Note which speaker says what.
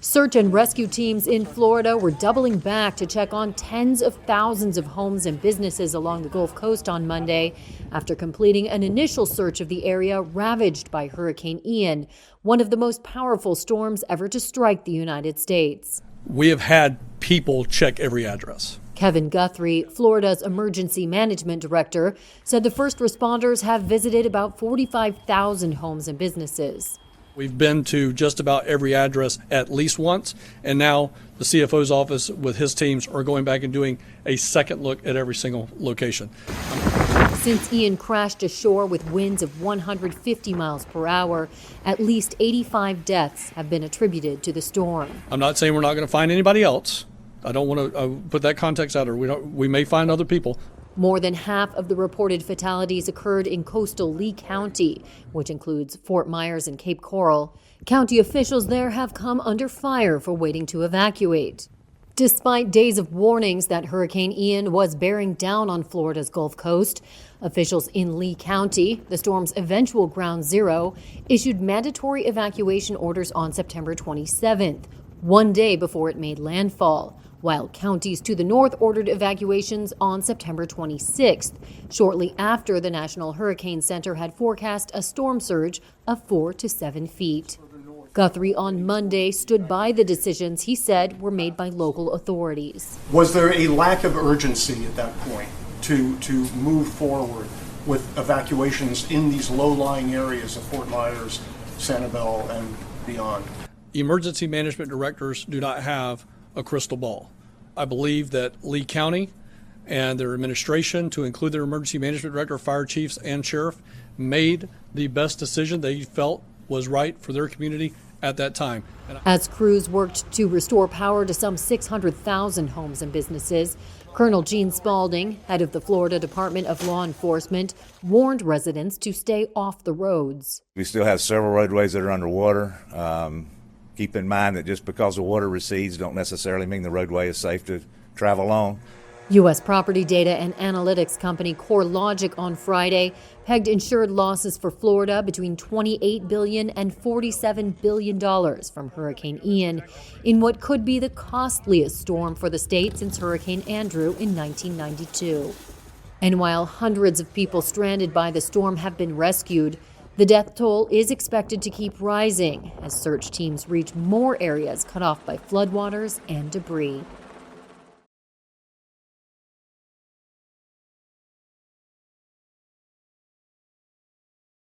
Speaker 1: Search and rescue teams in Florida were doubling back to check on tens of thousands of homes and businesses along the Gulf Coast on Monday after completing an initial search of the area ravaged by Hurricane Ian, one of the most powerful storms ever to strike the United States.
Speaker 2: We have had people check every address.
Speaker 1: Kevin Guthrie, Florida's emergency management director, said the first responders have visited about 45,000 homes and businesses.
Speaker 2: We've been to just about every address at least once, and now the CFO's office with his teams are going back and doing a second look at every single location.
Speaker 1: Since Ian crashed ashore with winds of 150 miles per hour, at least 85 deaths have been attributed to the storm.
Speaker 2: I'm not saying we're not going to find anybody else. I don't want to put that context out there. We may find other people.
Speaker 1: More than half of the reported fatalities occurred in coastal Lee County, which includes Fort Myers and Cape Coral. County officials there have come under fire for waiting to evacuate. Despite days of warnings that Hurricane Ian was bearing down on Florida's Gulf Coast, officials in Lee County, the storm's eventual ground zero, issued mandatory evacuation orders on September 27th, one day before it made landfall, while counties to the north ordered evacuations on September 26th, shortly after the National Hurricane Center had forecast a storm surge of 4 to 7 feet. Guthrie on Monday stood by the decisions he said were made by local authorities.
Speaker 3: Was there a lack of urgency at that point to move forward with evacuations in these low-lying areas of Fort Myers, Sanibel, and beyond?
Speaker 2: Emergency management directors do not have a crystal ball. I believe that Lee County and their administration, to include their emergency management director, fire chiefs, and sheriff, made the best decision they felt was right for their community at that time.
Speaker 1: As crews worked to restore power to some 600,000 homes and businesses, Colonel Gene Spalding, head of the Florida Department of Law Enforcement, warned residents to stay off the roads.
Speaker 4: We still have several roadways that are underwater. Keep in mind that just because the water recedes don't necessarily mean the roadway is safe to travel on.
Speaker 1: U.S. property data and analytics company CoreLogic on Friday pegged insured losses for Florida between $28 billion and $47 billion from Hurricane Ian in what could be the costliest storm for the state since Hurricane Andrew in 1992. And while hundreds of people stranded by the storm have been rescued, the death toll is expected to keep rising as search teams reach more areas cut off by floodwaters and debris.